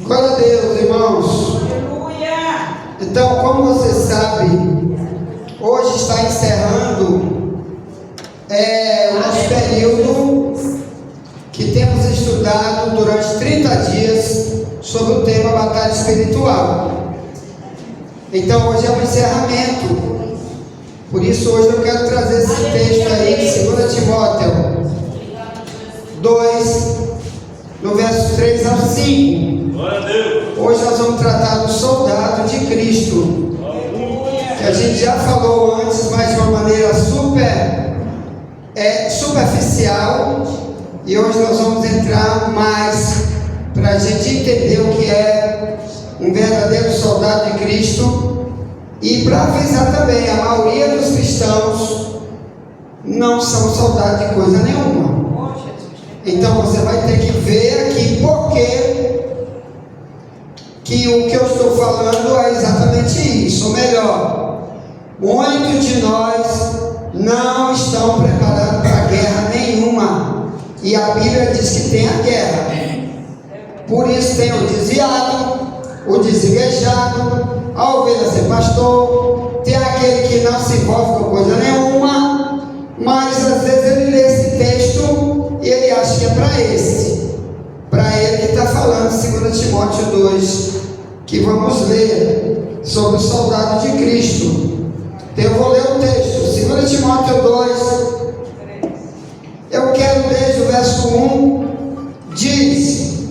Glória a Deus, irmãos. Então, como você sabe, hoje está encerrando o nosso período que temos estudado durante 30 dias sobre o tema batalha espiritual. Então, hoje é o encerramento. Por isso, hoje eu quero trazer esse texto aí de 2 Timóteo 2, no verso 3 ao 5. Glória a Deus. Hoje nós vamos tratar do soldado de Cristo, que a gente já falou antes, mas de uma maneira superficial, e hoje nós vamos entrar mais para a gente entender o que é um verdadeiro soldado de Cristo. E para avisar também, a maioria dos cristãos não são soldados de coisa nenhuma. Então você vai ter que ver aqui porque que o que eu estou falando é exatamente isso. Ou melhor, muitos de nós não estão preparados para guerra nenhuma. E a Bíblia diz que tem a guerra. Por isso tem o desviado, o desigejado, a ovelha ser pastor, tem aquele que não se envolve com coisa nenhuma, mas às vezes ele lê esse texto e ele acha que é para ele que está falando, 2 Timóteo 2, que vamos ler sobre o soldado de Cristo. Então eu vou ler o texto, 2 Timóteo 2, eu quero desde o verso 1, diz: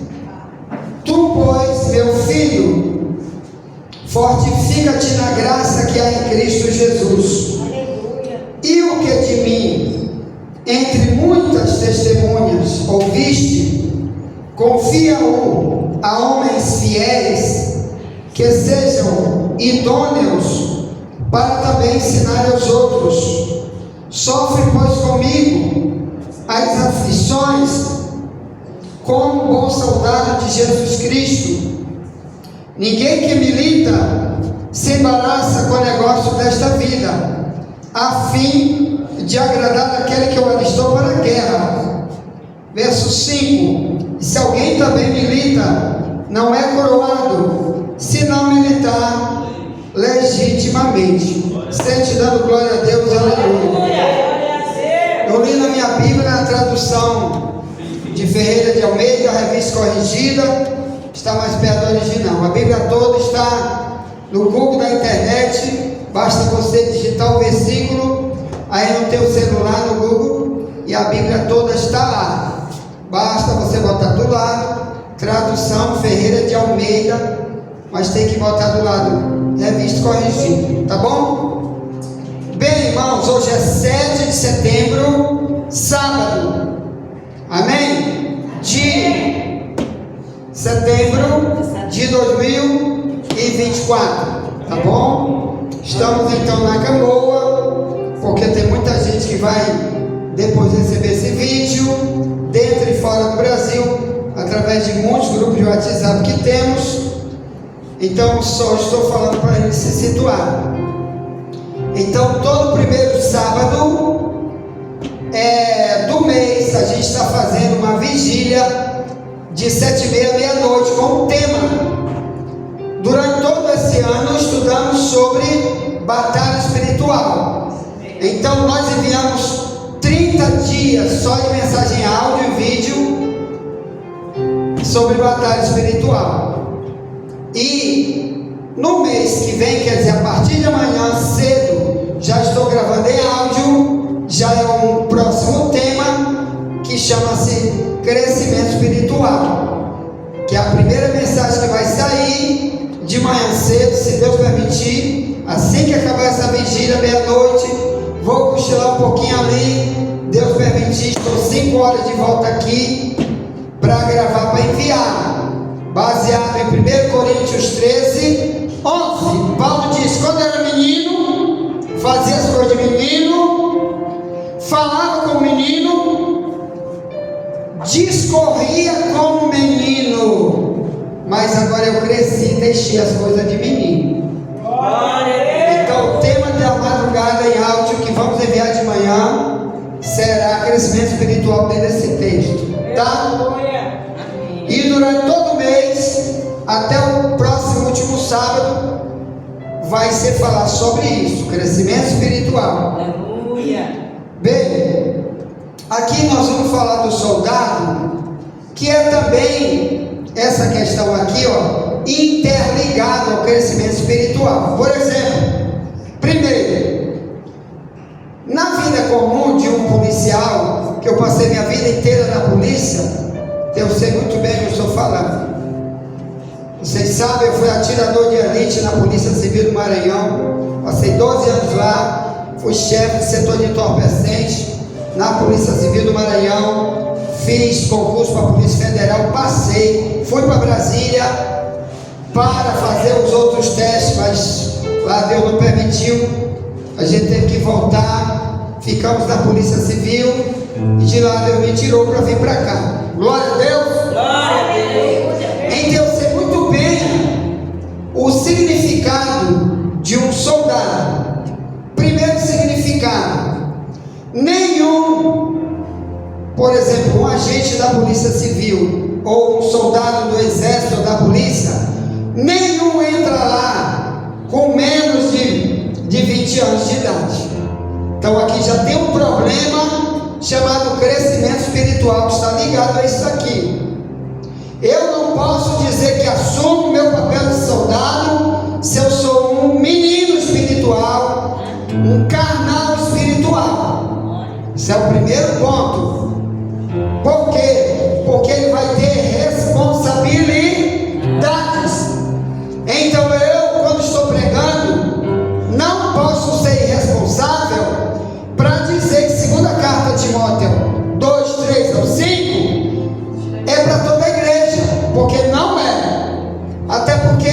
Tu, pois, meu filho, fortifica-te na graça que há em Cristo Jesus. Aleluia. E o que de mim, entre muitas testemunhas, ouviste, confia-o a homens fiéis, que sejam idôneos para também ensinar aos outros. Sofre, pois, comigo as aflições, como um bom soldado de Jesus Cristo. Ninguém que milita se embaraça com o negócio desta vida, a fim de agradar aquele que o alistou para a guerra. Verso 5: Se alguém também milita, não é coroado, se não militar legitimamente. Sente dando glória a Deus, aleluia. Eu li na minha Bíblia, na tradução de Ferreira de Almeida, a revista corrigida, está mais perto do original. A Bíblia toda está no Google da internet. Basta você digitar o versículo aí no teu celular no Google e a Bíblia toda está lá. Basta você botar do lado tradução Ferreira de Almeida, mas tem que botar do lado revista corrigida, tá bom? Bem, irmãos, hoje é 7 de setembro, sábado. Amém? De setembro de 2024, tá bom? Estamos então na Gamboa, porque tem muita gente que vai depois receber esse vídeo, dentro e fora do Brasil, através de muitos grupos de WhatsApp que temos. Então só estou falando para ele se situar. Então todo primeiro sábado do mês a gente está fazendo uma vigília de 7h30 à meia-noite com o tema. Durante todo esse ano estudamos sobre batalha espiritual. Então nós enviamos 30 dias só de mensagem áudio e vídeo sobre batalha espiritual. E no mês que vem, quer dizer, a partir de amanhã cedo, já estou gravando em áudio, já é um próximo tema que chama-se crescimento espiritual, que é a primeira mensagem que vai sair de manhã cedo, se Deus permitir. Assim que acabar essa vigília, meia-noite, vou cochilar um pouquinho ali, Deus permitir, estou 5 horas de volta aqui para gravar, para enviar, baseado em 1 Coríntios 13, 11. Paulo diz: quando era menino, fazia as coisas de menino, falava como menino, discorria como menino, mas agora eu cresci e deixei as coisas de menino. Então o tema da madrugada em áudio que vamos enviar de manhã será crescimento espiritual dentro desse texto, tá? E durante todo o mês, até o próximo último sábado, vai ser falar sobre isso, crescimento espiritual. Aleluia. Bem, aqui nós vamos falar do soldado, que é também essa questão aqui, ó, interligado ao crescimento espiritual. Por exemplo, primeiro, na vida comum de um policial, que eu passei minha vida inteira na polícia, eu sei muito bem o que eu estou falando. Vocês sabem, eu fui atirador de elite na Polícia Civil do Maranhão, passei 12 anos lá, fui chefe de setor de entorpecentes na Polícia Civil do Maranhão, fiz concurso para a Polícia Federal, passei, fui para Brasília para fazer os outros testes, mas lá Deus não permitiu, a gente teve que voltar, ficamos na Polícia Civil e de lá Deus me tirou para vir para cá. Glória a Deus! Glória a Deus. Então eu sei muito bem o significado de um soldado. Primeiro significado: nenhum, por exemplo, um agente da Polícia Civil ou um soldado do Exército ou da Polícia, nenhum entra lá com menos de 20 anos de idade. Então aqui já tem um problema chamado crescimento espiritual, que está ligado a isso aqui. Eu não posso dizer que assumo o meu papel de soldado se eu sou um menino espiritual, um carnal espiritual. Esse é o primeiro ponto. Por quê? Porque ele vai ter responsabilidades. Então eu, quando estou pregando, não posso ser irresponsável para dizer que segunda carta de Timóteo 2, 3 ao 5 é para toda a igreja, porque não é. Até porque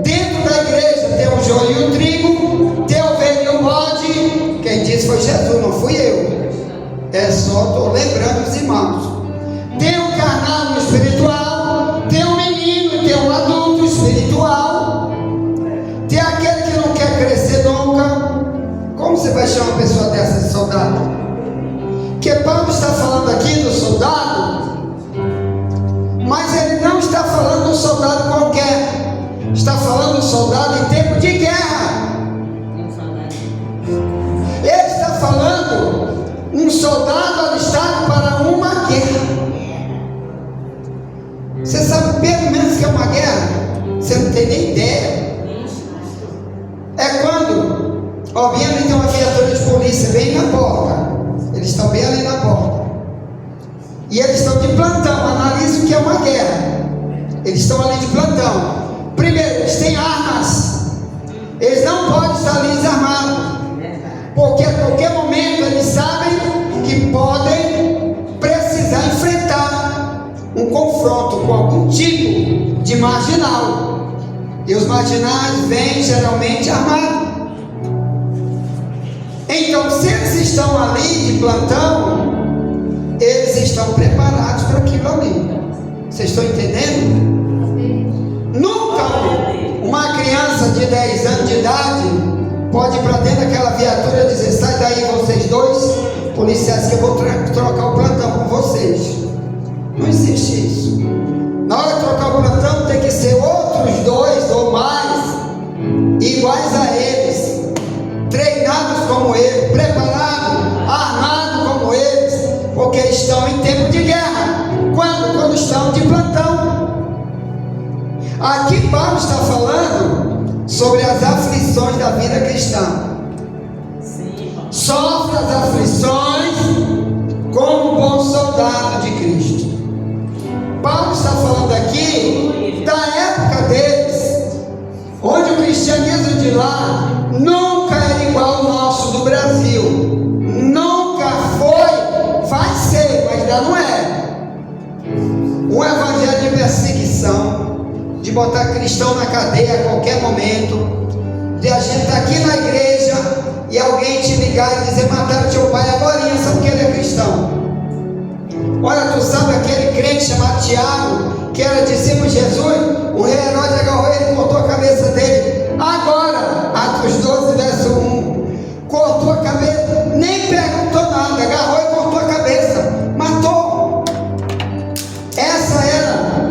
dentro da igreja tem o joio e o trigo, tem a ovelha e o bode. Quem disse foi Jesus, não fui eu. É só estou lembrando os irmãos. Tem o carnal espiritual, tem o menino, tem o adulto espiritual, tem aquele que não quer crescer nunca. Como você vai chamar uma pessoa dessa de soldado? Que Paulo está falando aqui do soldado, mas ele não está falando de um soldado qualquer, está falando de um soldado em tempo de guerra. Ele está falando um soldado alistado para uma guerra. Você sabe pelo menos que é uma guerra? Você não tem nem ideia. É quando, ó, bem ali tem uma viatura de polícia bem na porta. Eles estão bem ali na porta. E eles estão de plantão. Analise o que é uma guerra. Eles estão ali de plantão. Primeiro, eles têm armas. Eles não podem estar ali desarmados, porque a qualquer momento eles sabem que podem precisar enfrentar um confronto com algum tipo de marginal. E os marginais vêm geralmente armados. Então, se eles estão ali de plantão, eles estão preparados para aquilo ali. Vocês estão entendendo? Nunca uma criança de 10 anos de idade pode ir para dentro daquela viatura e dizer: sai daí vocês dois policiais que eu vou trocar o plantão com vocês. Não existe isso. Na hora de trocar o plantão tem que ser outros dois ou mais iguais a eles, treinados como eles, preparados, armados como eles, porque estão em tempo de guerra. Quando estão de plantão. Aqui Paulo está falando sobre as aflições da vida cristã. Sofre as aflições como um bom soldado de Cristo. Paulo está falando aqui da época deles, onde o cristianismo de lá nunca era igual ao nosso do Brasil. Nunca foi, vai ser, mas ainda não é. Um evangelho de perseguição, de botar cristão na cadeia a qualquer momento, de a gente estar aqui na igreja e alguém te ligar e dizer: mataram teu pai agora, só porque ele é cristão. Olha, tu sabe aquele crente chamado Tiago, que era discípulo de Jesus? O rei Herodes agarrou ele e cortou a cabeça dele. Agora, Atos 12, verso 1, cortou a cabeça, nem perguntou nada, agarrou e cortou a cabeça, matou. Essa era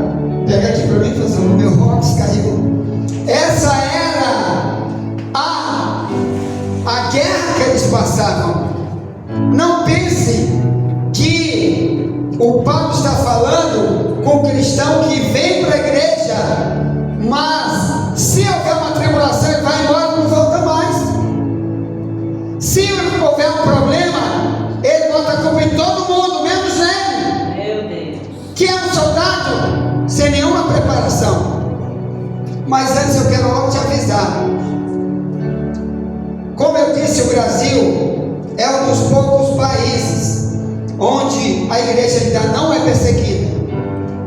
com cristão que vem para a igreja, mas se houver uma tribulação, ele vai embora e não volta mais. Se houver um problema, ele bota a culpa em todo mundo, menos ele. Meu Deus. Que é um soldado sem nenhuma preparação. Mas antes eu quero logo te avisar. Como eu disse, o Brasil é um dos poucos países onde a igreja ainda não é perseguida.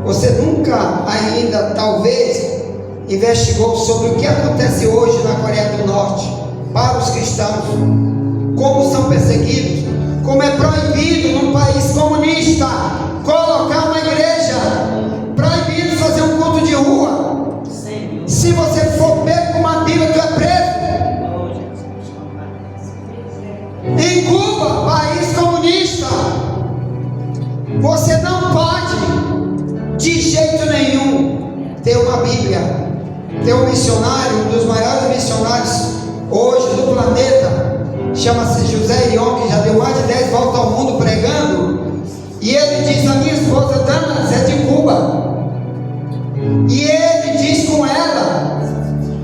Você nunca ainda, talvez, investigou sobre o que acontece hoje na Coreia do Norte para os cristãos, como são perseguidos, como é proibido num país comunista colocar uma igreja, proibido fazer um culto de rua. Senhor. Se você for pego com uma Bíblia, tu é preso. Em Cuba, país comunista, você não pode de jeito nenhum ter uma Bíblia. Tem um missionário, um dos maiores missionários hoje do planeta, chama-se José Ion, que já deu mais de 10 voltas ao mundo pregando, e ele diz: a minha esposa Dana é de Cuba, e ele diz com ela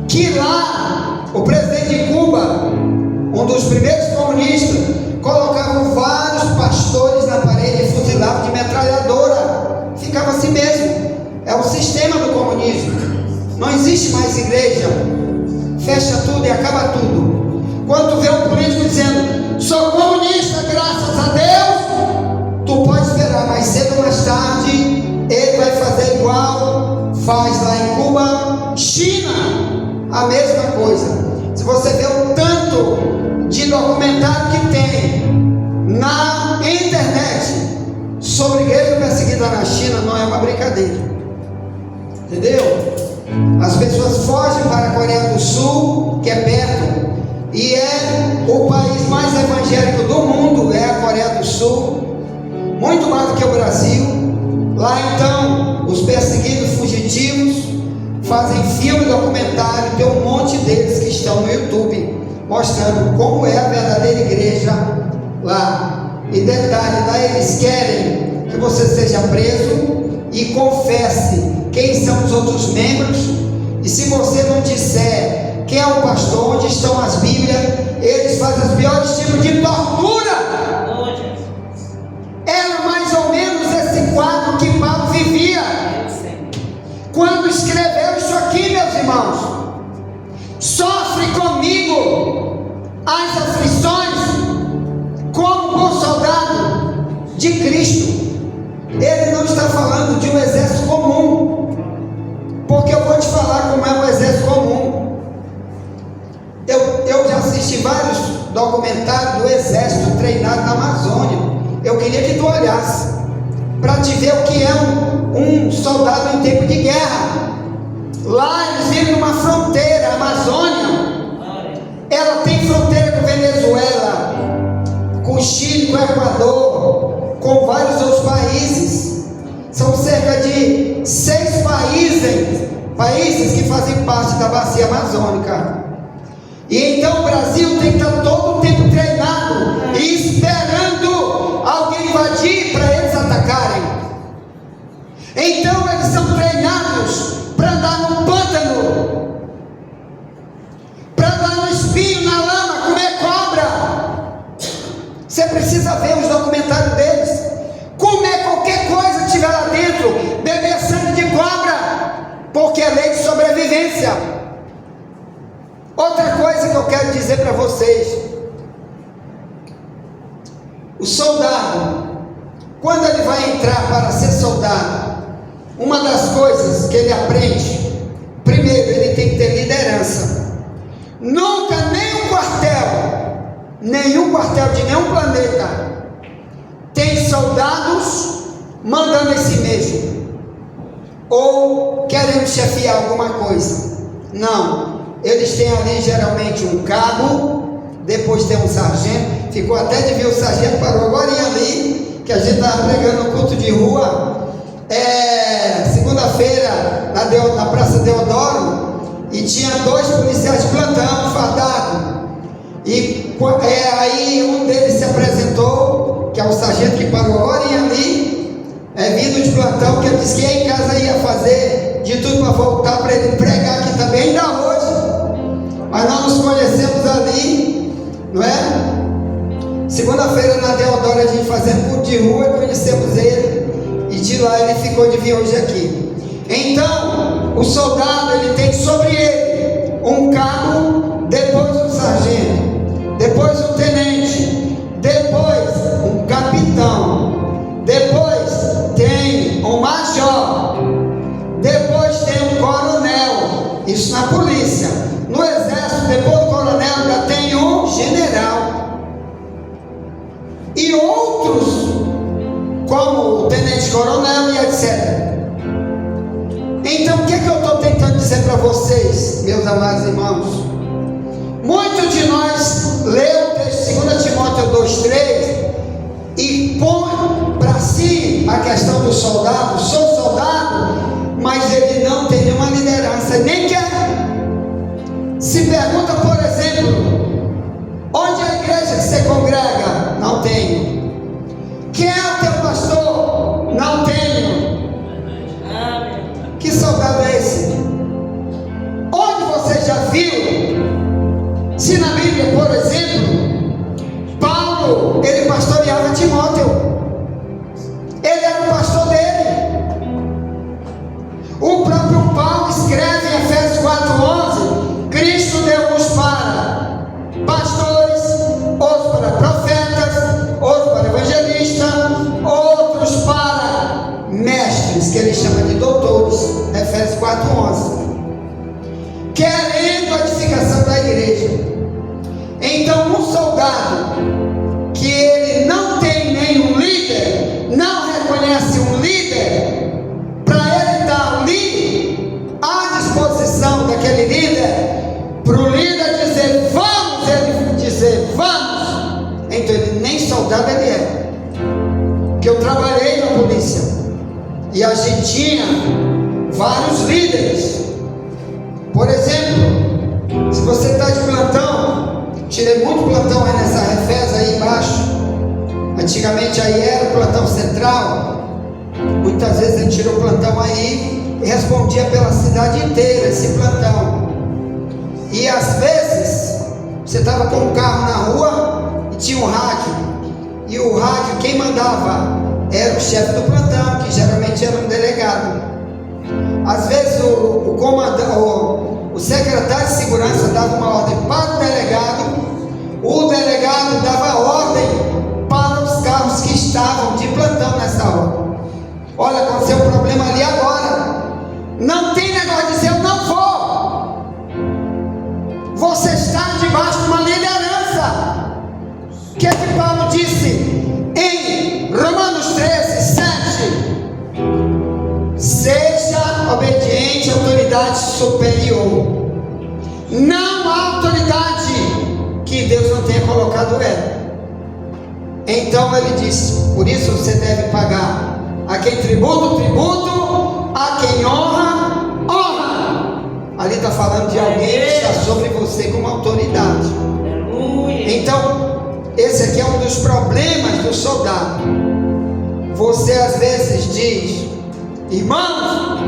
que lá o presidente de Cuba, um dos primeiros comunistas, colocavam vários pastores na parede e fuzilavam de metralhadora. Ficava assim mesmo. É o sistema do comunismo. Não existe mais igreja. Fecha tudo e acaba tudo. Quando tu vê um político dizendo: sou comunista, graças a Deus, tu pode esperar, mais cedo ou mais tarde ele vai fazer igual faz lá em Cuba. China, a mesma coisa. Se você vê o tanto de documentário que tem na internet sobre igreja perseguida na China, não é uma brincadeira. Entendeu? As pessoas fogem para a Coreia do Sul, que é perto, e é o país mais evangélico do mundo, é a Coreia do Sul, muito mais do que o Brasil. Lá então, os perseguidos fugitivos fazem filme documentário, tem um monte deles que estão no YouTube, mostrando como é a verdadeira igreja lá. E detalhe, lá eles querem que você seja preso e confesse quem são os outros membros, e se você não disser quem é o pastor, onde estão as Bíblias, eles fazem os piores tipos de tortura. Era mais ou menos esse quadro que Paulo vivia quando escreveu isso aqui, meus irmãos. Sofre comigo as aflições como bom soldado de Cristo. Ele não está falando de um exército comum, porque eu vou te falar como é um exército comum. Eu já assisti vários documentários do exército treinado na Amazônia. Eu queria que tu olhasse para te ver o que é um soldado em tempo de guerra. Lá eles vivem numa fronteira. A Amazônia, ela tem fronteira com Venezuela, com o Chile, com o Equador, com vários outros países. São cerca de 6 países que fazem parte da bacia amazônica. E então o Brasil tem que estar todo o tempo treinado e esperando alguém invadir para eles atacarem. Então eles são treinados para andar no pântano, para andar no espinho, na lama, comer cobra. Você precisa ver os documentários deles. Comer qualquer coisa que tiver lá dentro, beber sangue de cobra, porque é lei de sobrevivência. Outra coisa que eu quero dizer para vocês: o soldado, quando ele vai entrar para ser soldado, uma das coisas que ele aprende, primeiro, ele tem que ter liderança. Nunca nenhum quartel de nenhum planeta tem soldados mandando em si mesmo, ou querendo chefiar alguma coisa. Não, eles têm ali geralmente um cabo, depois tem um sargento. Ficou até de ver o sargento, parou agora ali, que a gente estava pregando no culto de rua, segunda-feira, na Praça Deodoro, e tinha 2 policiais de plantão, fardado, e aí um deles se apresentou, que é o sargento que parou agora ali, é vindo de plantão, que eu disse que em casa ia fazer de tudo para voltar para ele pregar aqui também, ainda hoje. Mas nós nos conhecemos ali, não é? Segunda-feira na Deodoro, a gente fazendo culto de rua, conhecemos ele, e de lá ele ficou de vir hoje aqui. Então, o soldado, ele tem sobre ele um cabo, depois um sargento, depois um tenente, depois um capitão, depois tem um major, depois tem um coronel, isso na polícia. No exército, depois do coronel, ainda tem um general, e outros, como o tenente-coronel e etc. Então, o que eu estou tentando dizer para vocês, meus amados irmãos? Muitos de nós lê o texto 2 Timóteo 2,3 e põe para si a questão do soldado. Sou soldado, mas ele não tem nenhuma liderança, nem quer. Se pergunta, por exemplo, onde é a igreja que você congrega? Não tenho. Quem é o teu pastor? Não tenho. Que soldado é esse? Onde você já viu? Se na Bíblia, por exemplo, Paulo, ele pastoreava Timóteo, ele era o pastor dele. O próprio Paulo escreve em Efésios 4,11: Cristo deu-nos para pastores, outros para profetas, outros para evangelistas, outros para mestres, que ele chama de doutores. Efésios 4,11. Querendo a edificação da igreja. Então, um soldado que ele não tem nenhum líder, não reconhece um líder, para ele estar ali à disposição daquele líder, para o líder dizer vamos, ele dizer vamos, então ele nem soldado ele é. Que eu trabalhei na polícia e a gente tinha vários líderes. Por exemplo, se você está de plantão, tirei muito plantão aí nessa Refesa aí embaixo. Antigamente aí era o plantão central. Muitas vezes ele tirou o plantão aí e respondia pela cidade inteira esse plantão. E às vezes você estava com um carro na rua e tinha um rádio. E o rádio, quem mandava era o chefe do plantão, que geralmente era um delegado. Às vezes o secretário de segurança dava uma ordem para o delegado dava ordem para os carros que estavam de plantão nessa hora. Olha, aconteceu um problema ali agora. Não tem negócio de dizer eu não vou. Você está debaixo de uma liderança. O que Paulo disse em Romanos 13:7? Seja obediente à autoridade superior. Não há autoridade que Deus não tenha colocado ela. Então ele disse: por isso você deve pagar a quem tributo, tributo, a quem honra, honra. Ali está falando de alguém que está sobre você como autoridade. Então, esse aqui é um dos problemas do soldado. Você às vezes diz: irmãos,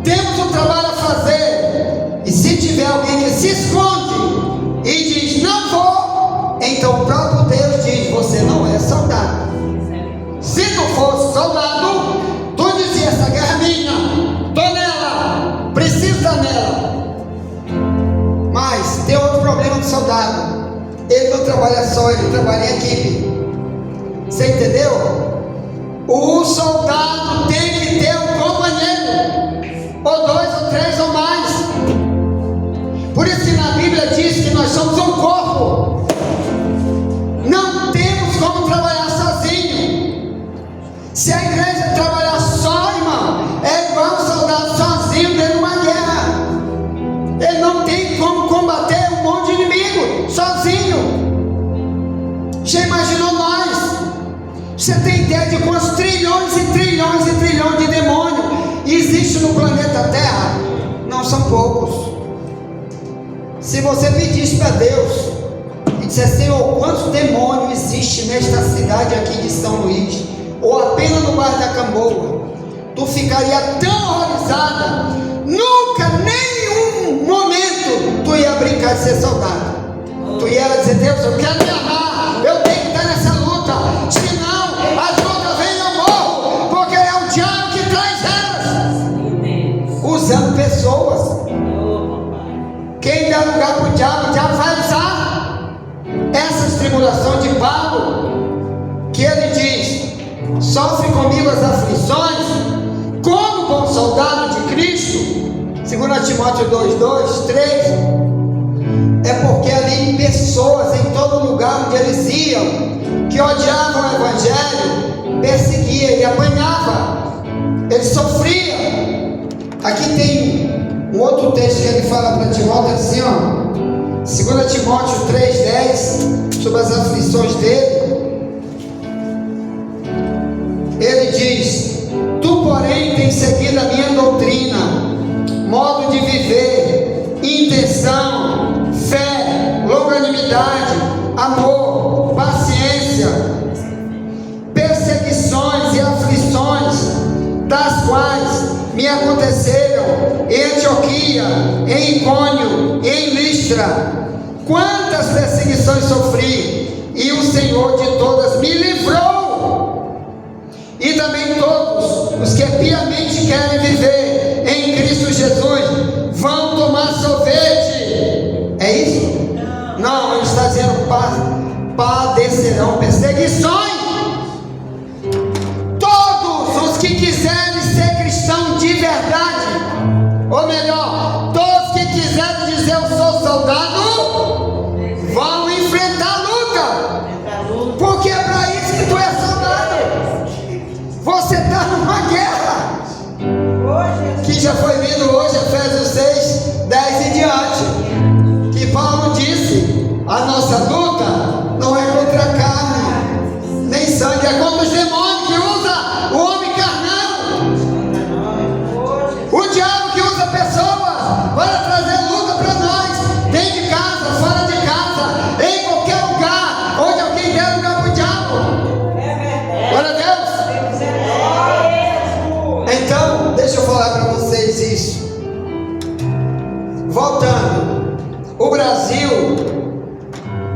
temos um trabalho a fazer, e se tiver alguém que se esconde e diz não vou, então o próprio Deus diz: você não é soldado. Se tu fosse soldado, tu dizia: essa guerra é minha, estou nela, preciso estar nela. Mas tem outro problema do soldado: ele não trabalha só, ele trabalha em equipe. Você entendeu? O soldado tem que ter um companheiro, ou dois, ou três, ou mais. Por isso que na Bíblia diz que nós somos um corpo. Não temos como trabalhar sozinho. Se a igreja trabalhar só, irmão, é igual um soldado sozinho dentro de uma guerra. Ele não tem como combater um monte de inimigo sozinho. Você imaginou nós? Você tem ideia de quantos trilhões e trilhões e trilhões de demônios existe no planeta Terra? Não são poucos. Se você pedisse para Deus e dissesse: Senhor, quantos demônios existe nesta cidade aqui de São Luís, ou apenas no bairro da Camboa, tu ficaria tão horrorizada, nunca, nenhum momento, tu ia brincar de ser soldado. Tu ia dizer: Deus, eu quero me amar, eu tenho que estar nessa luta, senão as lutas vêm e eu morro, porque é o diabo que traz elas, usando pessoas. Quem dá lugar para o diabo vai usar essas tribulações de Paulo, que ele diz: sofre comigo as aflições, como bom soldado de Cristo. 2 Timóteo 2, 3. É porque ali pessoas em todo lugar onde eles iam, que odiavam o Evangelho, perseguia e apanhava, ele sofria. Aqui tem um outro texto que ele fala para Timóteo assim, ó, 2 Timóteo 3,10, sobre as aflições dele. Ele diz: tu porém tens seguido a minha doutrina, modo de viver, intenção, fé, longanimidade, amor, paciência, perseguições e aflições, das quais me aconteceram em Antioquia, em Icônio, em Listra. Quantas perseguições sofri, e o Senhor de todas me livrou. E também todos os que piamente querem viver em Cristo Jesus vão tomar sorvete. É isso? Não, ele está dizendo: padecerão perseguições. Todos os que quiserem ser cristãos de verdade, ou melhor, todos que quiserem dizer eu sou soldado, vão enfrentar a luta, porque é para isso que tu é soldado. Você está numa guerra, que já foi lido hoje, Efésios 6, 10 e diante, que Paulo disse: a nossa luta não é contra a carne nem sangue, é contra os demônios que usa o homem carnal, o diabo que usa pessoas para trazer luta para nós, dentro de casa, fora de casa, em qualquer lugar onde alguém der lugar para o diabo. Glória a Deus. Então, deixa eu falar para vocês isso. Voltando, o Brasil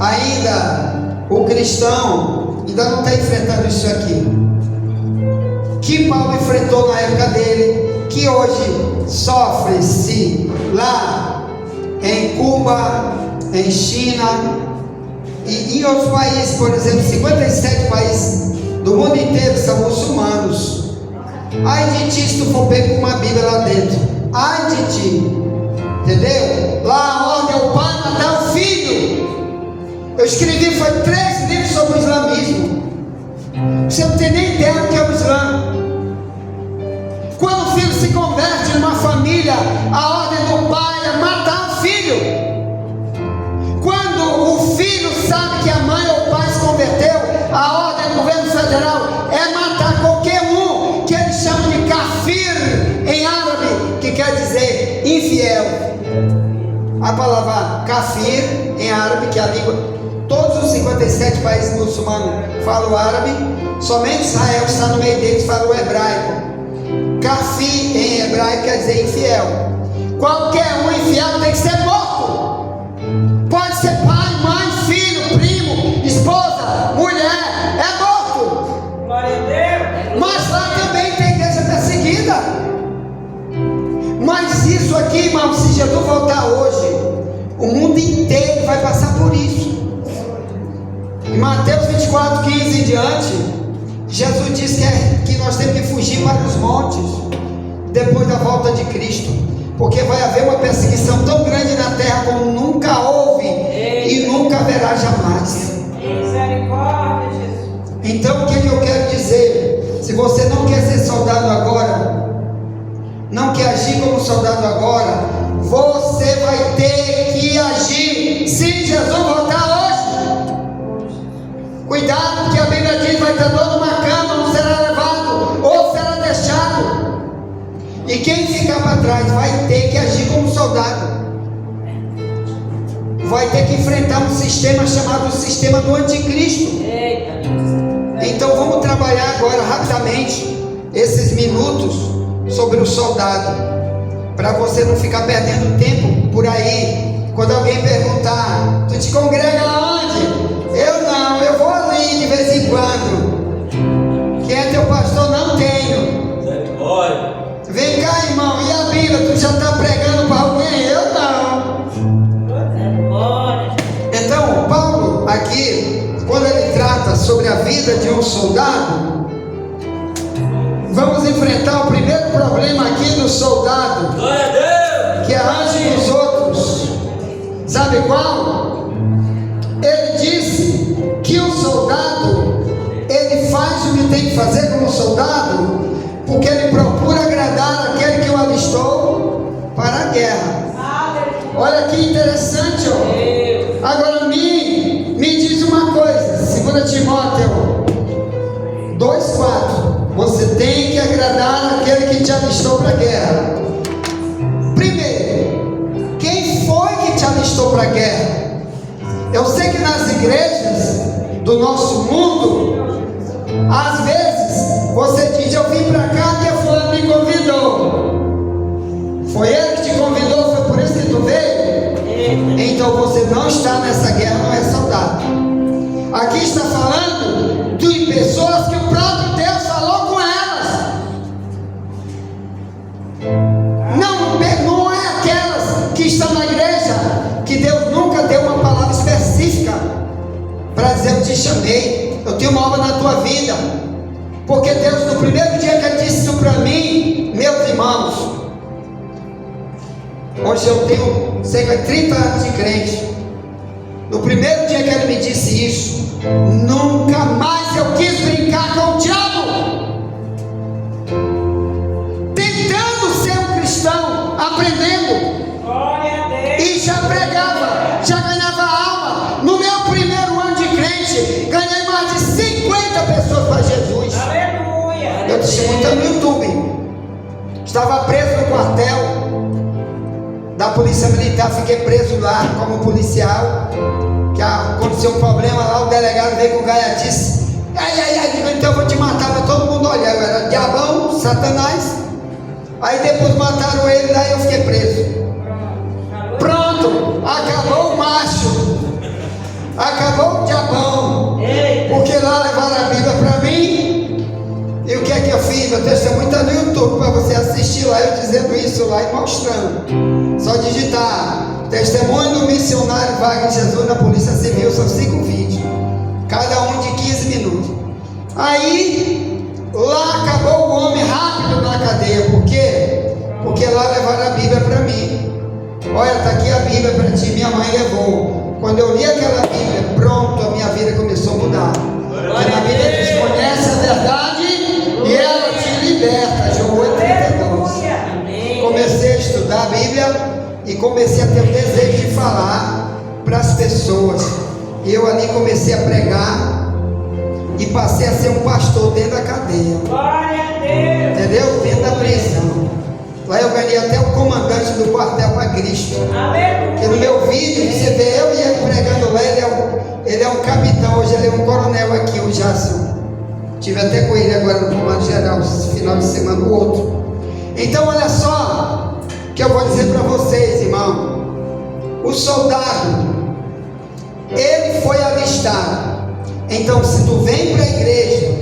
ainda, o cristão ainda não está enfrentando isso aqui, que Paulo enfrentou na época dele, que hoje sofre-se lá em Cuba, em China e em outros países. Por exemplo, 57 países do mundo inteiro são muçulmanos. Ai de ti se tu for pego com uma Bíblia lá dentro, ai de ti, entendeu? Lá a ordem é o pai matar o filho. Eu escrevi, foi 3 livros sobre o islamismo. Você não tem nem ideia do que é o Islã. Quando o filho se converte numa família, a ordem do pai é matar o filho. Quando o filho sabe que a mãe ou o pai se converteu, a ordem do governo federal é matar qualquer um, que eles chamam de kafir em árabe, que quer dizer infiel. A palavra kafir em árabe, que é a língua, todos os 57 países muçulmanos falam árabe, somente Israel está no meio deles, fala o hebraico. Kafir em hebraico quer dizer infiel. Qualquer um infiel tem que ser morto. Pode ser pai, mãe, filho, primo, esposa, mulher, é morto. Glória a Deus. Mas lá também tem igreja perseguida. Mas isso aqui, irmão, se Jesus voltar hoje, o mundo inteiro vai passar por isso. Em Mateus 24, 15 em diante, Jesus diz que nós temos que fugir para os montes depois da volta de Cristo, porque vai haver uma perseguição tão grande na terra como nunca houve e nunca haverá jamais. Misericórdia, Jesus. Então o que eu quero dizer? Se você não quer ser soldado agora, não quer agir como soldado agora, você vai ter que agir se Jesus voltar hoje. Cuidado, porque a Bíblia diz: vai ter dor numa cama, não será levado ou será deixado. E quem ficar para trás vai ter que agir como soldado, vai ter que enfrentar um sistema chamado sistema do anticristo. Eita. Então vamos trabalhar agora rapidamente esses minutos sobre o soldado, para você não ficar perdendo tempo por aí. Quando alguém perguntar, tu te congrega aonde? Eu não, eu vou ali de vez em quando. Quem é teu pastor? Não tenho. Vem cá, irmão, e a Bíblia? Tu já está pregando para alguém? Eu não. Então, Paulo aqui, quando ele trata sobre a vida de um soldado, vamos enfrentar o primeiro problema aqui do soldado, que é antes dos outros. Sabe qual? Ele disse que o soldado, ele faz o que tem que fazer como soldado, porque ele procura agradar aquele que o alistou para a guerra. Olha que interessante, ó. Agora me diz uma coisa, 2 Timóteo 2,4. Você tem que agradar aquele que te alistou para a guerra. Primeiro, quem foi que te alistou para a guerra? Eu sei que nas igrejas do nosso mundo, às vezes você diz: eu vim para cá porque fulano me convidou. Foi ele que te convidou, foi por isso que tu veio? Então você não está nessa guerra, não é soldado. Aqui está falando de pessoas que o próprio Deus falou com elas. Não é aquelas que estão na igreja, que Deus nunca deu uma palavra específica para dizer: eu te chamei, eu tenho uma obra na tua vida. Porque Deus, no primeiro dia que Ele disse isso para mim, meus irmãos, hoje eu tenho cerca de 30 anos de crente. No primeiro dia que Ele me disse isso, nunca mais eu quis brincar com o diabo. Tentando ser um cristão, aprendendo, e já pregava, já ganhava alma. No meu primeiro ano de crente, ganhei mais de 50 pessoas para Jesus. Eu testemunho no YouTube. Estava preso no quartel da Polícia Militar, fiquei preso lá como policial. Que aconteceu um problema lá, o delegado veio com gaiatice. Então eu vou te matar, mas todo mundo olhando. Era diabão, Satanás. Aí depois mataram ele, daí eu fiquei preso. Pronto, acabou o macho, acabou o diabão. Porque lá levaram a Bíblia para mim. E o que é que eu fiz? Meu testemunho está no YouTube para você assistir lá, eu dizendo isso lá e mostrando. Só digitar testemunho do missionário Wagner Jesus na Polícia Civil. São 5 vídeos, cada um de 15 minutos. Aí lá acabou o homem rápido na cadeia. Por quê? Porque lá levaram a Bíblia para mim. Olha, está aqui a Bíblia para ti, minha mãe levou. Quando eu li aquela Bíblia, pronto, a minha vida começou a mudar. Porque a Bíblia diz: conhece a verdade e ela te liberta. João 8,32. Comecei a estudar a Bíblia e comecei a ter o desejo de falar para as pessoas. E eu ali comecei a pregar e passei a ser um pastor dentro da cadeia. Entendeu? Dentro da prisão. Lá eu ganhei até o comandante do quartel para Cristo. Porque no meu vídeo você vê eu e ele pregando lá. Ele é um capitão, hoje ele é um coronel aqui, o Jason. Estive até com ele agora no comando geral, final de semana, o outro. Então olha só que eu vou dizer para vocês, irmão. O soldado, ele foi alistado. Então se tu vem para a igreja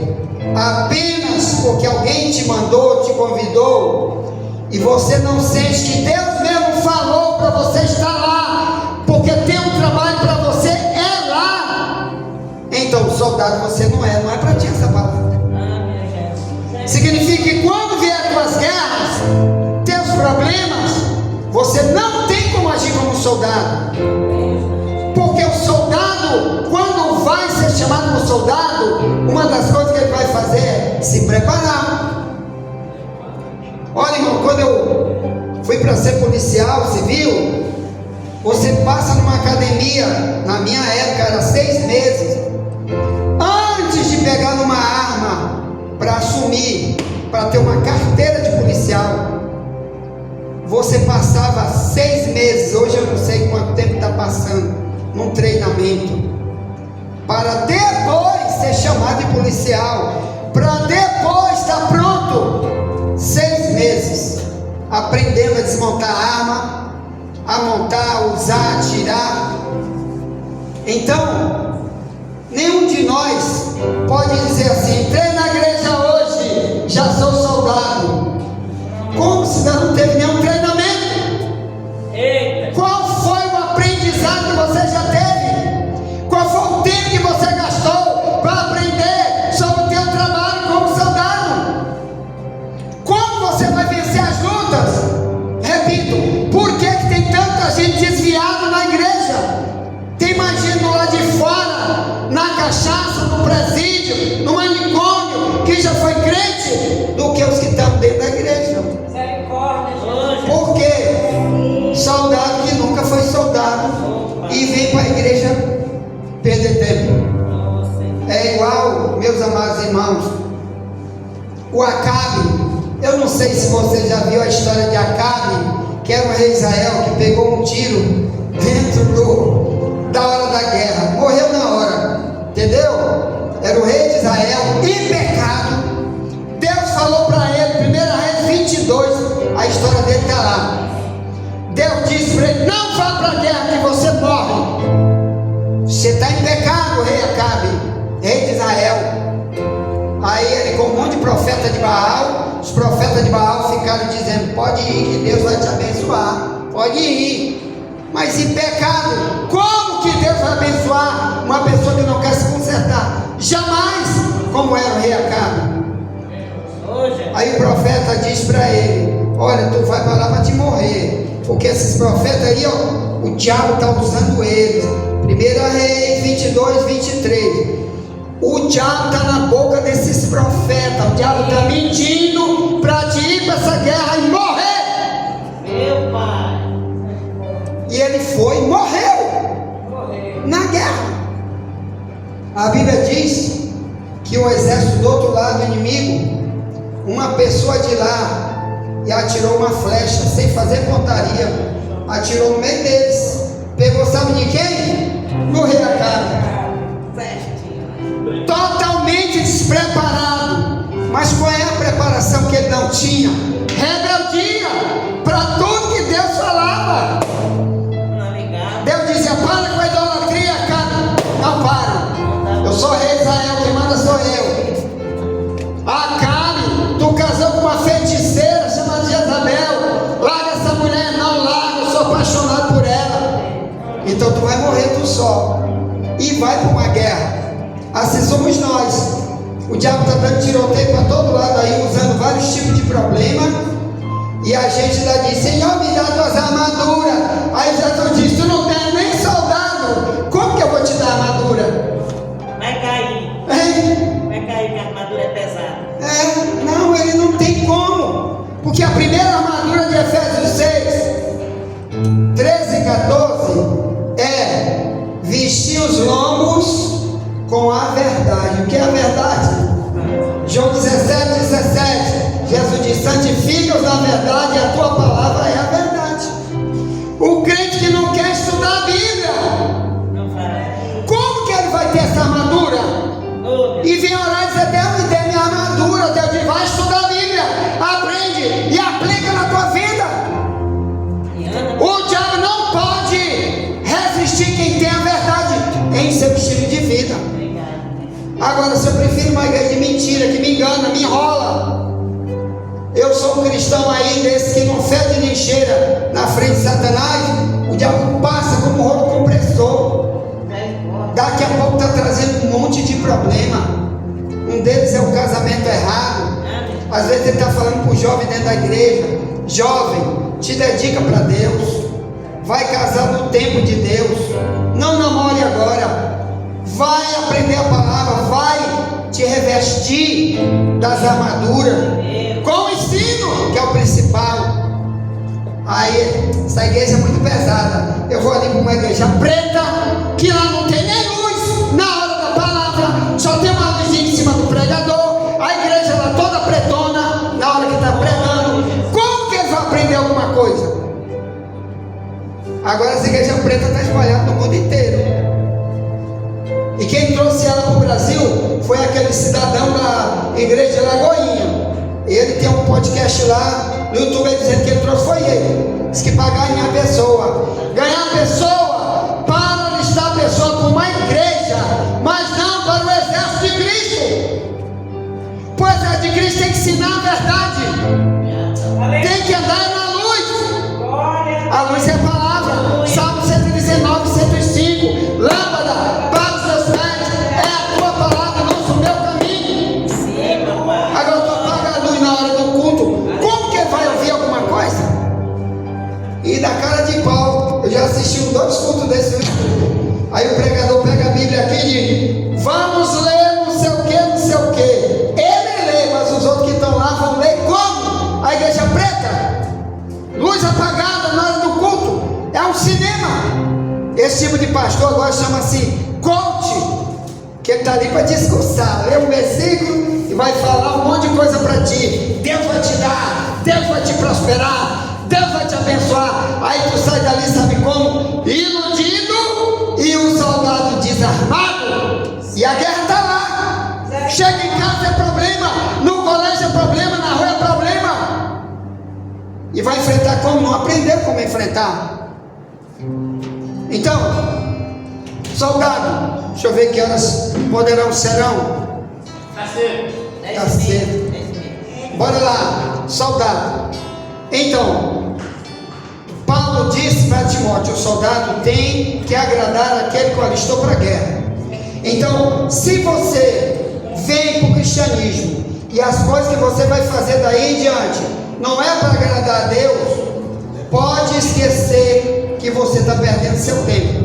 apenas porque alguém te mandou, te convidou, e você não sente que Deus mesmo falou para você estar lá, porque tem um trabalho para você, é lá. Então soldado você não é para ti essa palavra. Significa que quando vier tuas guerras, teus problemas, você não tem como agir como soldado. Porque o soldado, quando vai ser chamado como soldado, uma das coisas que ele vai fazer é se preparar. Olha, irmão, quando eu fui para ser policial civil, você passa numa academia, na minha época era 6 meses, antes de pegar numa arma para assumir, para ter uma carteira de policial. Você passava 6 meses, hoje eu não sei quanto tempo está passando, num treinamento, para depois ser chamado de policial, para depois estar pronto, 6 meses, aprendendo a desmontar arma, a montar, usar, atirar. Então, nenhum de nós pode dizer assim: entrei na igreja hoje, já sou soldado. Como se não teve nenhum treinamento? Eita. Qual foi o aprendizado que você já teve? Qual foi o tempo que você gastou para aprender sobre o teu trabalho como soldado? Como você vai vencer as lutas? Repito, por que tem tanta gente desviada na igreja? Tem mais gente do lado de fora, na cachaça, no presídio, no manicômio, que já foi crente, do que os que estão dentro da igreja. Misericórdia, Jesus. Por quê? Soldado que nunca foi soldado e vem para a igreja perder tempo. É igual, meus amados irmãos, o Acabe. Eu não sei se você já viu a história de Acabe, que era um rei de Israel que pegou um tiro dentro da hora da guerra, morreu na hora, entendeu? Era o rei de Israel em pecado. Deus falou para ele, 1 Reis 22, a história dele está lá. Deus disse para ele: não vá para a guerra que você morre. Você está em pecado, rei Acabe, rei de Israel. Aí ele, com um monte de profeta de Baal, os profetas de Baal ficaram dizendo: pode ir, que Deus vai te abençoar, pode ir. Mas em pecado, como que Deus vai abençoar uma pessoa que não quer se consertar? Jamais, como era o rei Acabe. Aí o profeta diz para ele: olha, tu vai para lá para te morrer, porque esses profetas aí, ó, o diabo está usando eles. 1 Reis 22, 23. O diabo está na boca desses profetas, o diabo está mentindo para te ir para essa guerra e morrer. Meu pai. E ele foi e morreu na guerra. A Bíblia diz que o exército do outro lado, inimigo, uma pessoa de lá e atirou uma flecha sem fazer pontaria, atirou no meio deles, pegou, sabe de quem? No rei Acabe. Totalmente despreparado. Mas qual é a preparação que ele não tinha? Rebeldia para tudo que Deus falava. Deus dizia: para com a idolatria, Acabe. Não para. Eu sou rei de Israel, quem manda sou eu. Acabe, tu casou com uma feiticeira chamada Jezabel. Larga essa mulher. Não larga, eu sou apaixonado por ela. Então tu vai morrer tu só. E vai para uma guerra. Assim somos nós. O diabo está dando tiroteio para todo lado aí, usando vários tipos de problema. E a gente ainda diz: Senhor, me dá tuas armaduras. Aí Jesus diz: tu não tem nem soldado, como que eu vou te dar armadura? Vai cair. Hein? Vai cair, que a armadura é pesada. Não, ele não tem como. Porque a primeira armadura de Efésios 6, 13 e 14 é vestir os lombos com a verdade. O que é a verdade? João 17, 17. Jesus diz: santifica-os na verdade, a tua palavra é a verdade. O crente que não quer estudar a Bíblia, como que ele vai ter essa armadura? E vem orar e dizer: Deus, me dê minha armadura. Deus diz: vai estudar a Bíblia, aprende e aplica na tua vida. O diabo não pode resistir quem tem a verdade em seu estilo de vida. Agora, se eu prefiro uma igreja de mentira, que me engana, me enrola, eu sou um cristão aí desse que não fede nem cheira na frente de Satanás, o diabo passa como um rolo compressor. Daqui a pouco está trazendo um monte de problema. Um deles é o casamento errado. Às vezes ele está falando para o jovem dentro da igreja: jovem, te dedica para Deus, vai casar no tempo de Deus, não namore agora, vai aprender a palavra, vai te revestir das armaduras com o ensino, que é o principal. Aí, essa igreja é muito pesada. Eu vou ali para uma igreja preta, que lá não tem nem luz na hora da palavra, só tem uma luzinha em cima do pregador. A igreja lá toda pretona, na hora que está pregando. Como que eles vão aprender alguma coisa? Agora essa igreja preta está espalhada no mundo inteiro. E quem trouxe ela para o Brasil cidadão da igreja de Lagoinha. Ele tem um podcast lá no YouTube, dizendo que ele trouxe foi ele. Diz que para ganhar a pessoa. Ganhar a pessoa para alistar a pessoa para uma igreja, mas não para o exército de Cristo. Pois o exército de Cristo tem que ensinar a verdade. Tem que andar na luz. A luz é a palavra. Salmo 119, 105. Lâmpada para os meus pés é a tua palavra, luz o meu caminho. Agora tu apaga a luz na hora do culto. Como que ele vai ouvir alguma coisa? E da cara de pau. Eu já assisti 2 cultos desse. Aí o pregador pega a Bíblia aqui e diz: vamos ler não sei o que, não sei o que. Ele lê, mas os outros que estão lá vão ler como? A igreja preta, luz apagada na hora do culto. É um cinema. Esse tipo de pastor agora chama-se coach, que ele está ali para discursar, lê um versículo e vai falar um monte de coisa para ti. Deus vai te dar, Deus vai te prosperar, Deus vai te abençoar. Aí tu sai dali, sabe como? Iludido, e o soldado desarmado. E a guerra está lá. Chega em casa é problema, no colégio é problema, na rua é problema. E vai enfrentar como? Não aprendeu como enfrentar. Então, soldado, deixa eu ver que horas poderão serão. Está cedo. Está cedo. Bora lá, soldado. Então, Paulo disse para Timóteo: o soldado tem que agradar aquele que o alistou para a guerra. Então, se você vem para o cristianismo e as coisas que você vai fazer daí em diante não é para agradar a Deus, pode esquecer que você está perdendo seu tempo.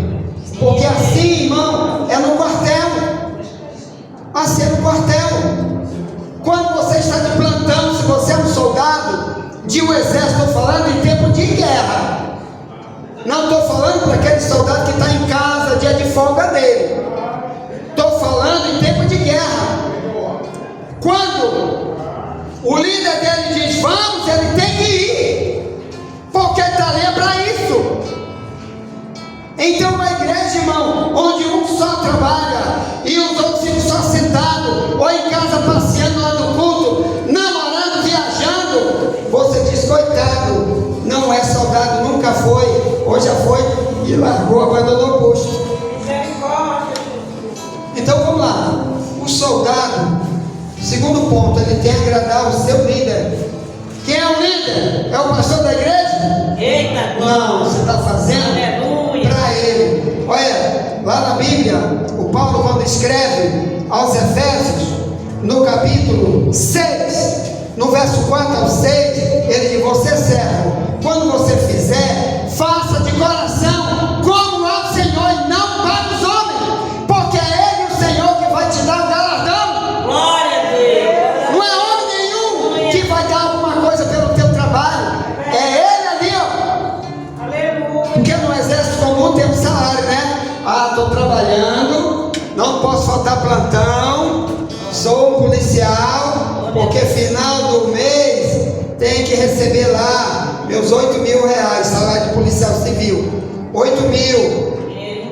Porque assim, irmão, é no quartel. Assim é no quartel. Quando você está de plantão, se você é um soldado de um exército, estou falando em tempo de guerra. Não estou falando para aquele soldado que está em casa, dia de folga dele. Estou falando em tempo de guerra. Quando o líder dele diz vamos, ele tem que ir, porque ele está ali para isso. Então a igreja, irmão, onde um só trabalha e os outros ficam só sentados, ou em casa passeando lá no culto, namorando, viajando, você diz coitado, não é soldado, nunca foi, hoje já foi e largou, abandonou o posto. Então vamos lá. O soldado, segundo ponto, ele tem que agradar o seu líder. Quem é o líder? É o pastor da igreja? Eita, não, você está fazendo para ele. Olha, lá na Bíblia, o Paulo, quando escreve aos Efésios, no capítulo 6, no verso 4 ao 6, ele diz: você servo, quando você fizer, faça de coração como ao Senhor e não para os homens, porque é Ele o Senhor que vai te dar o galardão. Glória a Deus. Não é homem nenhum que vai dar alguma coisa pelo teu trabalho, é Ele ali, ó. Aleluia. Porque no exército comum tem um salário, né? Ah, estou trabalhando, não posso faltar plantão, sou um policial, porque final do mês tem que receber lá meus 8 mil reais, salário de policial civil, 8 mil,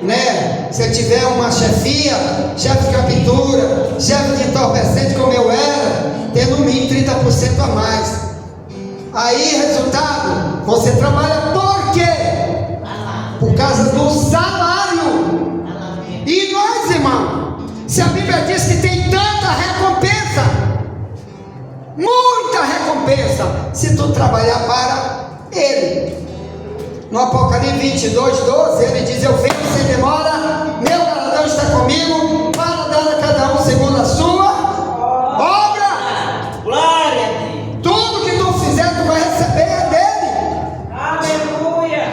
né? Se eu tiver uma chefia, chefe de captura, chefe de entorpecente como eu era, tem no mínimo 30% a mais. Aí, resultado, você trabalha por quê? Por causa do salário. E nós, irmão, se a Bíblia diz que tem tanta recompensa, muita recompensa, se tu trabalhar para Ele. No Apocalipse 22:12, ele diz: eu venho sem demora, meu galardão está comigo, para dar a cada um segundo a sua obra. Glória a Deus. Tudo que tu fizer, tu vai receber é dele. Aleluia.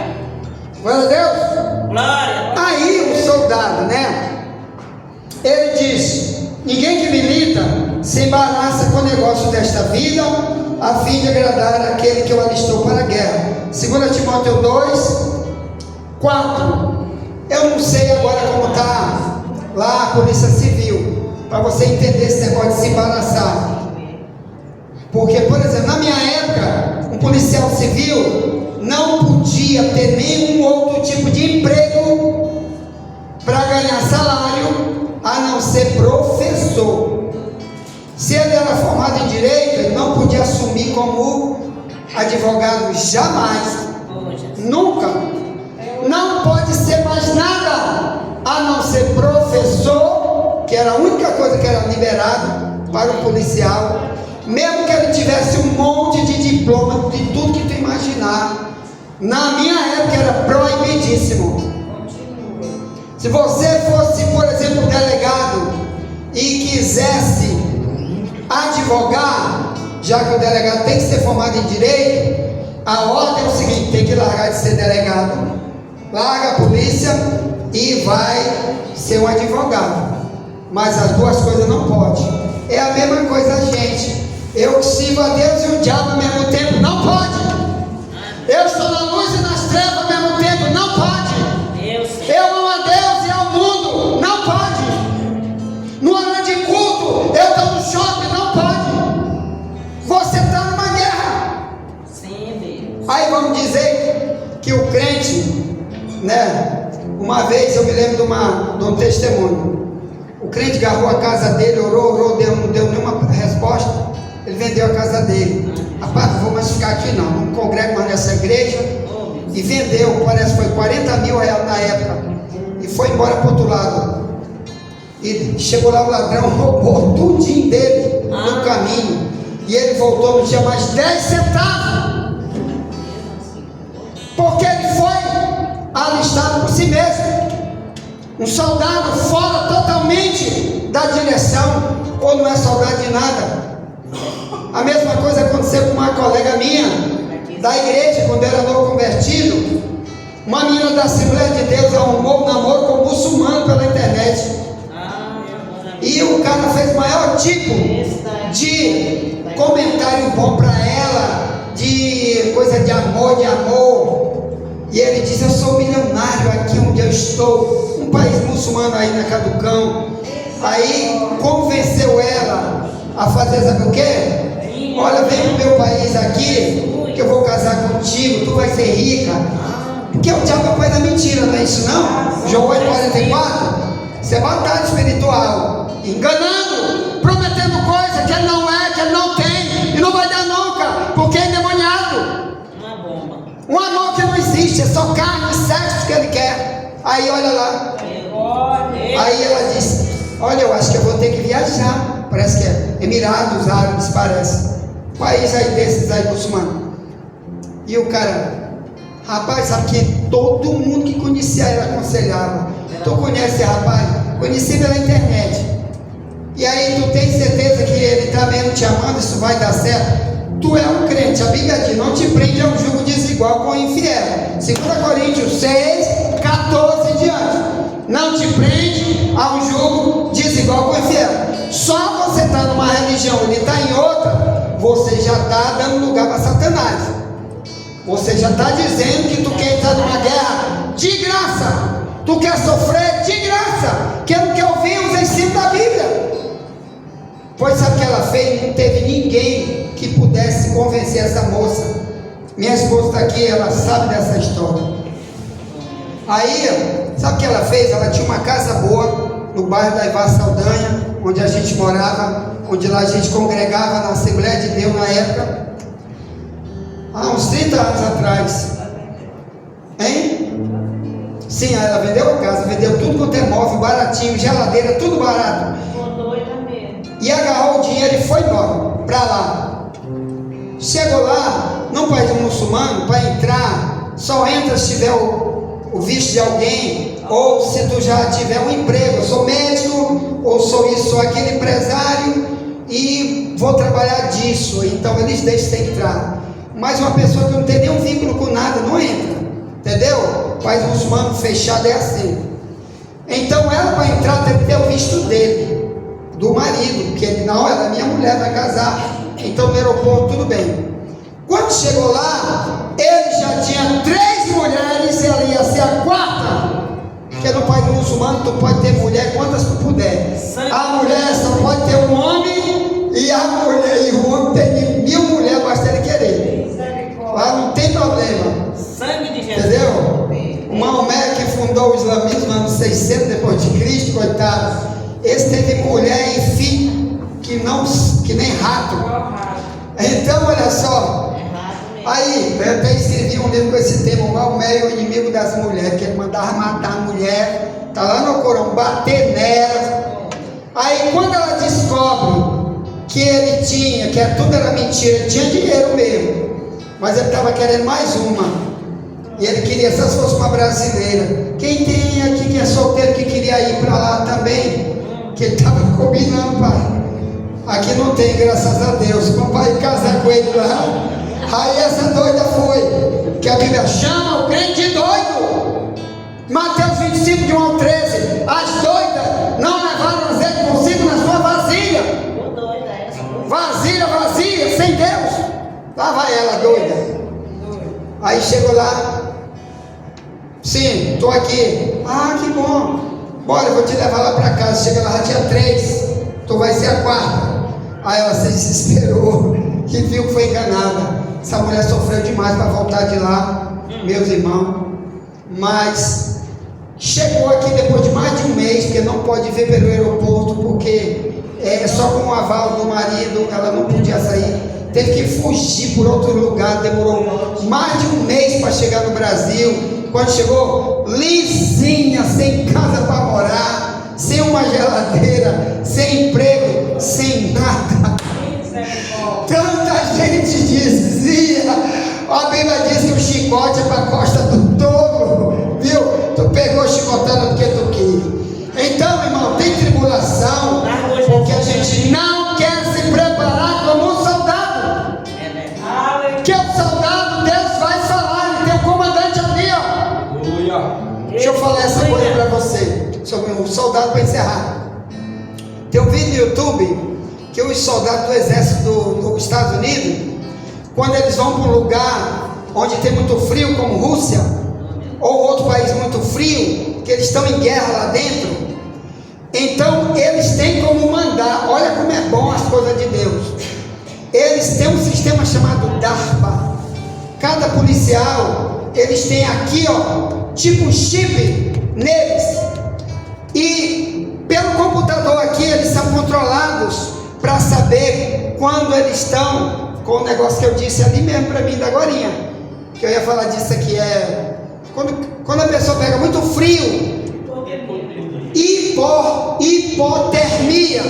Glória a Deus. Glória. Aí o soldado, né? Ele diz: ninguém que milita se embaraça com o negócio desta vida, a fim de agradar aquele que o alistou para a guerra. 2 Timóteo 2:4. Eu não sei agora como está lá a polícia civil, para você entender esse negócio de se embaraçar. Porque, por exemplo, na minha época, um policial civil não podia ter nenhum outro tipo de emprego para ganhar salário, a não ser professor. era formado em direito, ele não podia assumir como advogado jamais. Nunca. Não pode ser mais nada a não ser professor, que era a única coisa que era liberado para o policial, mesmo que ele tivesse um monte de diploma de tudo que tu imaginar. Na minha época era proibidíssimo. Se você fosse, por exemplo, delegado e quisesse advogar, já que o delegado tem que ser formado em direito, a ordem é o seguinte: tem que largar de ser delegado, larga a polícia e vai ser um advogado. Mas as duas coisas não pode. É a mesma coisa, gente. Eu sirvo a Deus e o diabo ao mesmo tempo, não pode. Eu estou na luz e nas trevas ao mesmo tempo, não pode. Eu amo a Deus e ao mundo, não pode. No ano de culto, eu estou no shopping, não pode. Você está numa guerra. Sim, Deus. Aí vamos dizer que o crente, né? Uma vez eu me lembro de um testemunho. O crente agarrou a casa dele, orou, Deus não deu nenhuma resposta. Ele vendeu a casa dele. Rapaz, não vou mais ficar aqui não congrego mais nessa igreja. E vendeu, parece que foi 40 mil reais na época. E foi embora para o outro lado. E chegou lá o ladrão, roubou tudinho dele no caminho. E ele voltou, não tinha mais 10 centavos. Porque ele foi alistado por si mesmo. Um soldado fora totalmente da direção. Ou não é soldado de nada. A mesma coisa aconteceu com uma colega minha da igreja, quando eu era novo convertido. Uma menina da Assembleia de Deus arrumou um namoro com um muçulmano pela internet. E o cara fez o maior tipo de comentário bom para ela, de coisa de amor. E ele disse: eu sou milionário aqui onde eu estou, um país muçulmano aí na Caducão. Aí convenceu ela a fazer, sabe o quê? Olha, vem pro meu país aqui, que eu vou casar contigo, tu vai ser rica. Porque o diabo é pai da mentira, não é isso não? João 8,44. Isso é batalha espiritual, enganando, prometendo coisa que ele não é, que ele não tem, e não vai dar nunca, porque é endemoniado. Uma bomba. Um amor que não existe, é só carne e sexo que ele quer. Aí olha lá. Aí ela disse: olha, eu acho que eu vou ter que viajar. Parece que é Emirados Árabes, parece. País aí desses aí, muçulmano. E o cara: rapaz, sabe que todo mundo que conhecia ele aconselhava. Tu conhece esse rapaz? Conheci pela internet. E aí tu tem certeza que ele está mesmo te amando? Isso vai dar certo? Tu é um crente, a Bíblia diz: não te prende a um jugo desigual com o infiel. 2 Coríntios 6, 14 em diante. Não te prende a um jugo desigual com o infiel. Só você está numa religião, ele está em outra, você já está dando lugar para Satanás. Você já está dizendo que tu quer entrar numa guerra de graça. Tu quer sofrer de graça, que não quer ouvir os ensinos da Bíblia. Pois sabe o que ela fez? Não teve ninguém que pudesse convencer essa moça. Minha esposa está aqui, ela sabe dessa história. Aí, sabe o que ela fez? Ela tinha uma casa boa no bairro da Ivar Saldanha, onde a gente morava, onde lá a gente congregava na Assembleia de Deus na época, há uns 30 anos atrás. Hein? Sim, ela vendeu a casa, vendeu tudo quanto é móvel, baratinho, geladeira, tudo barato. E agarrou o dinheiro e foi embora, para lá. Chegou lá, num país muçulmano, para entrar, só entra se tiver o visto de alguém, ou se tu já tiver um emprego. Eu sou médico, ou sou isso, sou aquele empresário, e vou trabalhar disso. Então eles deixam você entrar. Mas uma pessoa que não tem nenhum vínculo com nada, não entra. Entendeu? O país muçulmano fechado é assim. Então ela, para entrar, tem que ter o visto dele, do marido, que ele: não, ela é minha mulher, vai casar. Então no aeroporto tudo bem. Quando chegou lá, ele já tinha 3 mulheres, ela ia ser a 4ª. Porque no país muçulmano tu pode ter mulher quantas tu puder. A mulher só pode ter um homem, e a mulher e o homem tem 1000 mulheres, basta ele querer. Lá não tem problema. Sangue de Jesus. Entendeu? O Maomé, que fundou o islamismo no ano 600 depois de Cristo, coitado, esse teve mulher e filho que nem rato. Então, olha só. É rato mesmo. Aí, eu até escrevi um livro com esse tema, Maomé, o inimigo das mulheres, que ele mandava matar a mulher, tá lá no Corão, bater nela. Aí, quando ela descobre que ele tinha, que tudo era mentira, ele tinha dinheiro mesmo, mas ele estava querendo mais uma, e ele queria, se fosse uma brasileira. Quem tem aqui que é solteiro que queria ir para lá também? Que ele estava combinando, pai. Aqui não tem, graças a Deus. Papai ia casar com ele lá. Aí essa doida foi, que a Bíblia chama o crente de doido. Mateus 25, de 1 ao 13. As doidas não levaram azeite consigo na sua vasilha. Vasilha vazia, sem Deus. Lá vai ela, doida. Aí chegou lá. Sim, estou aqui. Ah, que bom. Bora, eu vou te levar lá para casa. Chega lá, já tinha 3. Tu vai ser a 4. Aí ela se desesperou e viu que foi enganada. Essa mulher sofreu demais para voltar de lá, meus irmãos. Mas chegou aqui depois de mais de um mês, porque não pode vir pelo aeroporto, porque só com o aval do marido ela não podia sair. Teve que fugir por outro lugar. Demorou mais de um mês para chegar no Brasil. Quando chegou, lisinha, sem casa para morar, sem uma geladeira, sem emprego, sem nada. Tanta gente dizia, a Bíblia diz que o chicote é para a costa do touro, viu? Tu pegou chicotando porque tu quis. Então, irmão, tem tribulação, porque a gente não quer se preparar como um soldado. Que o soldado, Deus vai falar, ele tem um comandante ali, ó. Deixa eu falar essa coisa para você, sobre o soldado, para encerrar. Tem um vídeo no YouTube que os soldados do exército dos Estados Unidos, quando eles vão para um lugar onde tem muito frio, como Rússia, ou outro país muito frio, que eles estão em guerra lá dentro, então eles têm como mandar. Olha como é bom as coisas de Deus. Eles têm um sistema chamado DARPA. Cada policial, eles têm aqui, ó, tipo um chip neles, e pelo computador aqui eles são controlados para saber quando eles estão com o negócio que eu disse ali mesmo para mim da agorinha, que eu ia falar disso aqui, quando a pessoa pega muito frio, hipotermia.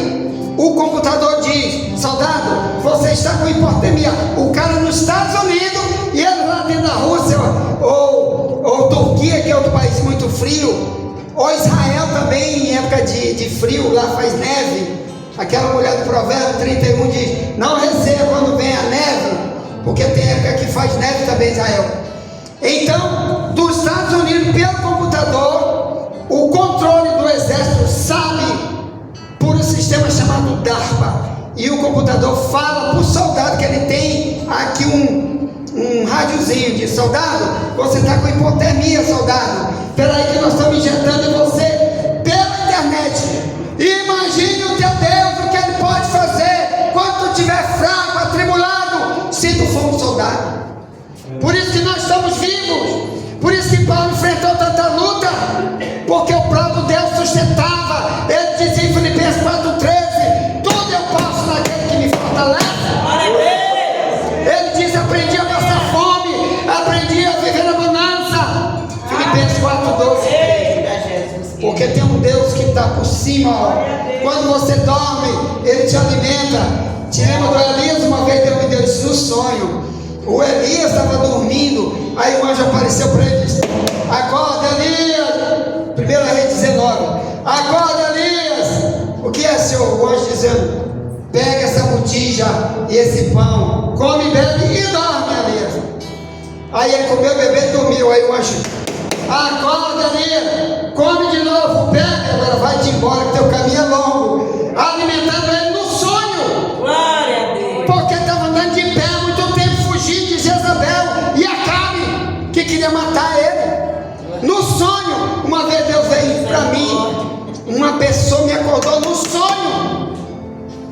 O computador diz: soldado, você está com hipotermia. O cara nos Estados Unidos e ele lá dentro da Rússia ou Turquia, que é outro país muito frio, ou Israel também, em época de frio, lá faz neve. Aquela mulher do Provérbio 31 diz: não receba quando vem a neve, porque tem época que faz neve também, Israel. Então, dos Estados Unidos, pelo computador, o controle do exército sabe por um sistema chamado DARPA, e o computador fala para o soldado que ele tem aqui um rádiozinho de: soldado, você está com hipotermia, soldado, peraí que nós estamos injetando em você pela internet. Imagine o teu Deus, o que ele pode fazer quando tu estiver fraco, atribulado, se tu for um soldado. Por isso que nós estamos vivos, por isso que Paulo enfrentou tanta luta, porque o próprio Deus sustentava. Ele dizia em Filipenses 4,13: tudo eu posso naquele que me fortalece. Ele diz: aprendi a passar fome, aprendi a viver na bonança. Filipenses 4,12. Porque tem um Deus que está por cima, ó. Quando você dorme, ele te alimenta. Te lembra do Elias? Uma vez Deus me deu isso no sonho. O Elias estava dormindo, aí o anjo apareceu para ele e disse: acorda, Elias. 1 Reis 19. Acorda, Elias. O que é, Senhor? O anjo dizendo: pega essa botija e esse pão, come, bebe e dorme, Elias. Aí ele comeu, bebeu e dormiu. Aí o anjo: acorda, Elias, come de novo, pega, agora vai-te embora, que teu caminho é longo. Alimentando ele no sonho. Glória a Deus. Porque estava andando de pé há muito tempo, fugindo de Jezabel e Acabe, que queria matar ele. No sonho, uma vez Deus veio para mim, uma pessoa me acordou no sonho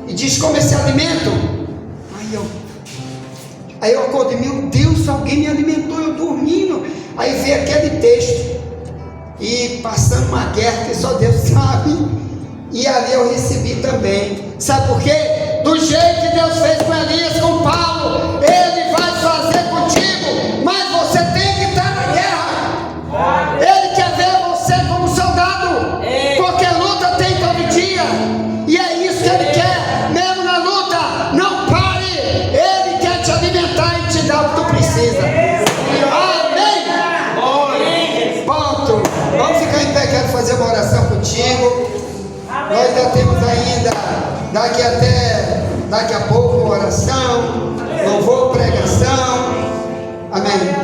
e disse: como esse alimento? Aí eu acordei: meu Deus, alguém me alimentou, eu dormindo. Aí veio aquele texto, e passando uma guerra que só Deus sabe, e ali eu recebi também Sabe por quê? Do jeito que Deus fez com Elias, com Paulo, Ele vai fazer contigo, mas você tem que estar na guerra. Ele quer ver você como soldado, porque luta tem todo dia, e é isso que Ele quer, mesmo na luta, não pare, Ele quer te alimentar e te dar o que tu precisa. Amém? Ponto. Vamos ficar em pé, quero fazer uma oração contigo. Nós ainda temos ainda, daqui a pouco, uma oração, louvor, pregação. Amém.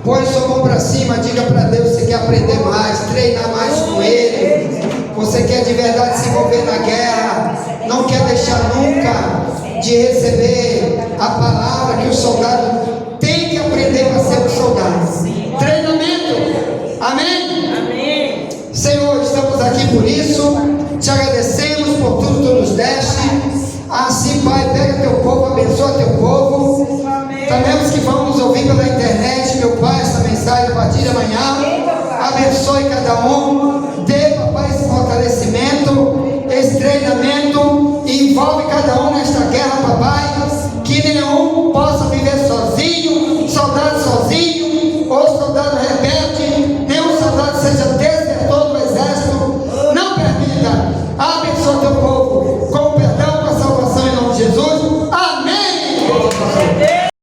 Põe sua mão para cima, diga para Deus, você quer aprender mais, treinar mais com Ele, você quer de verdade se envolver na guerra, não quer deixar nunca de receber a palavra que o soldado tem que aprender para ser um soldado. Treinamento. Amém? Amém. Senhor, estamos aqui por isso, te agradecemos por tudo que tu nos deste. Assim, Pai, pega teu povo, abençoa teu povo. Também os que vão nos ouvir pela internet, meu Pai, essa mensagem a partir de amanhã, abençoe cada um.